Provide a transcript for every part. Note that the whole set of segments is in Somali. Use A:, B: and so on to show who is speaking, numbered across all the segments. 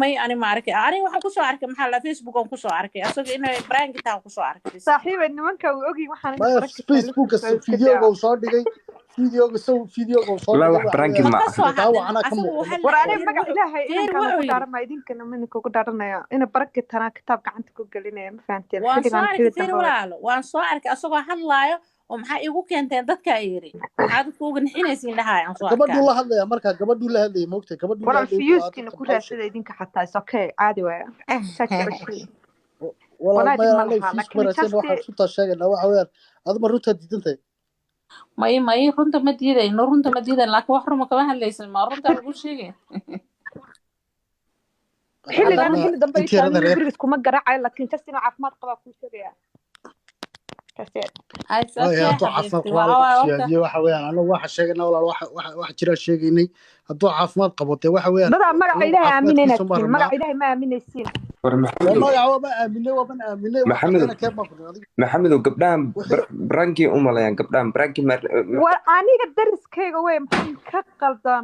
A: may ani ma arkay ani waxa ku soo arkay maxaa la Facebook on ku soo arkay asagoo inay brand taa ku soo arkay
B: صاحب nimanka uu ogi waxaan
C: ما فيسبوك فيديو وصار دقي فيديو سو فيديو وصار
D: لا
C: دقي
D: wax branki
A: ma
D: ma
A: ka soo
C: دعوة
A: hadlin
C: أنا كم
A: asagoo waxa
B: war
A: la
B: aniga magac ilaahay
A: feer
B: inaan ku
A: wuxuu
B: dhaarma idinkana midna ku dhaaranaya ina barakatana kitaab gacanta ku galinaya ma fahanteen
A: waan soo
B: xilligan
A: arkay
B: xilli
A: feer
B: dambe
A: walaalo waan soo arkay asagoo hadlaayo oo maxaa igu keenteen dadka yiri maxaad kuuga nixinaysiin dhahay aan soo
C: قبل
A: arkay
C: الله هذا يا مركز قبل الله هذا موقته قبل الله
B: walaal
C: هذا
B: fiyuuskina ku raadsada idinka xataa is okay caadi waaya saajeceshiin
C: والله
B: walaa
C: ما
B: dib ma
C: أنا
B: lahaa
C: فيش
B: laakiin
C: مرة واحد
B: just
C: صوت الشيء إنه واحد هذا مرة تدي
A: may runta ma diidayno runta ma diidan laakiin wax ruma kama hadlaysan ma runta lagu sheegay
B: xilligan
C: أنت
B: xilli dambe
C: أنت هذا
B: isaamiin
C: غير
B: guriga iskuma garaacayo laakiin just inuu caafimaad qabaa kuu sheegaya
A: ay
C: يا
A: okay
C: ضعف
A: xabiibti
C: قبال
A: waa
C: يا دي واحد ويان أنا واحد شيء إنه ولا واحد جرا شيء إني الضعف ما قبضته واحد ويان
B: dadaa magaca
C: أنا
B: ilaahay
C: عفمت
B: aaminayna
C: كيسو
B: tihiin
C: مرة
B: magaca ilaahay ma aaminaysiin
D: war
C: ما يعوى ما أمني وما أمني
D: محمد
C: وأنا كيف ما كنا
D: maxamed oo gabdhahan branki u malayaan gabdhahan branki
B: war aniga dariskayga wey maxaan ka qaldan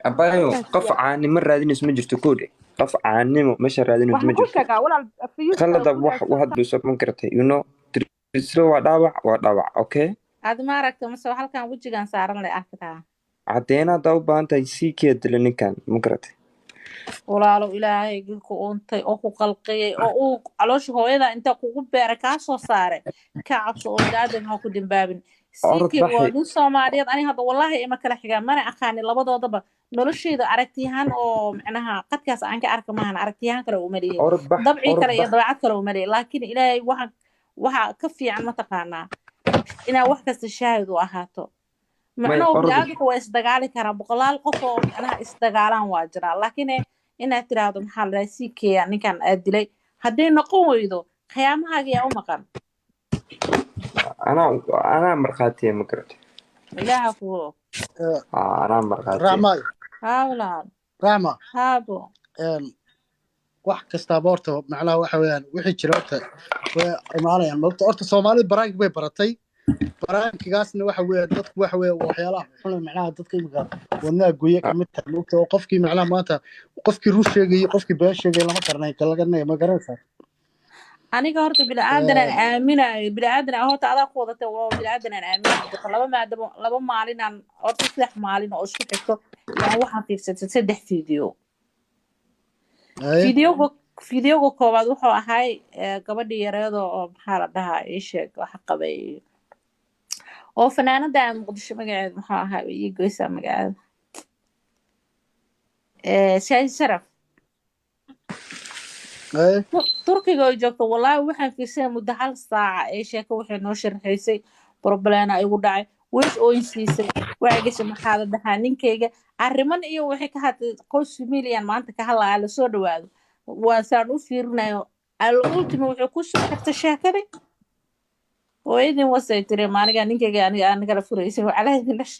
D: abayo qof caanimo raadinayso ma jirto koodhe qof caanimo meesha raadinayso
B: wax
D: ma
B: ma ku
D: jirto
B: sheegaa walaal fiyuuska
D: khalada wax waxaad biso ma karatay isla waa dhaawac okay
A: aad ma aragto mase halkan wajigan saaran leh arkataa
D: caddeena haddaa u baahan tahay sii keedila ninkan ma garatay
A: walaalo ilaahay ku uuntay oo ku qalqiyay oo uu caloosha hooyada inta kugu beeray kaa soo saaray ka cabso oo ilaadan ha ku dambaabin siikii waa nin Soomaaliyeed ani hadda wallahi ima kala xigaa mana aqaani labadoodaba noloshayda aragtiyahan oo macnaha qadkaas aan ka arka maahan aragtiyahan kale oo maleeyay dabci kale iyo dabeecad kale oo maleeyay laakiin ilaahay waxa ka fiican ma taqaanaa inaa wax kasta shaahid u ahaato macnaha bini'aadamku waa isdagaali karaan boqolaal qof oo macnaha isdagaalaan waa jiraa laakiin inaad tiraahdo maxaa la dhahay sii keeya ninkan aad dilay hadday noqon weydo khiyaamahaaga yaa u maqan
D: anaa markhaatiya ma garatay
A: ilaaha ku
D: anaa markhaatiya
C: رعماي
A: haa walaal
C: رعمة
A: haabo
C: wax kastaaba horta macnaha waxa weeyaan wixii jira horta way imaanayaan maogta horta Soomaalidu baraank bay baratay baraankigaasna waxa weeyaan dadku waxa weeyaan waxyaalaha xun macnaha dadka imika wadnaha gooye ka mid tahay maogta oo qofkii macnaha maanta qofkii ruu sheegay qofkii been sheegay lama qarnay kala garanay ma garanaysaa
A: aniga horta bini'aadan aan aaminayo bini'aadan horta adaa ku wadatay waa bini'aadan aan aaminayo laba maalin aan horta 3 maalin oo isku xigto aan waxaan fiirsatay 3 fiidiyowga koowaad wuxuu ahay gabadhii yareedo oo maxaa la dhahaa ii sheeg waxa qabay oo fanaanada Muqdisho magaceed maxaa ahaa ii goysa magaceed Shahi Sharaf turkiga oo joogto wallahi waxaan fiirsay muddo hal saaca ee sheeko waxay noo sharxaysay problema igu dhacay wish oo insiisay waxa gashay maxaa la dhahaa ninkeyga arriman iyo wixii ka hadlay qoys milyan maanta ka hadlaya la soo dhawaado waa saan u fiirinayo al ultimo wuxuu ku soo xigtay sheekadii oo idin wasay tiri maaniga ninkeyga aniga la furaysay walaalahay dilash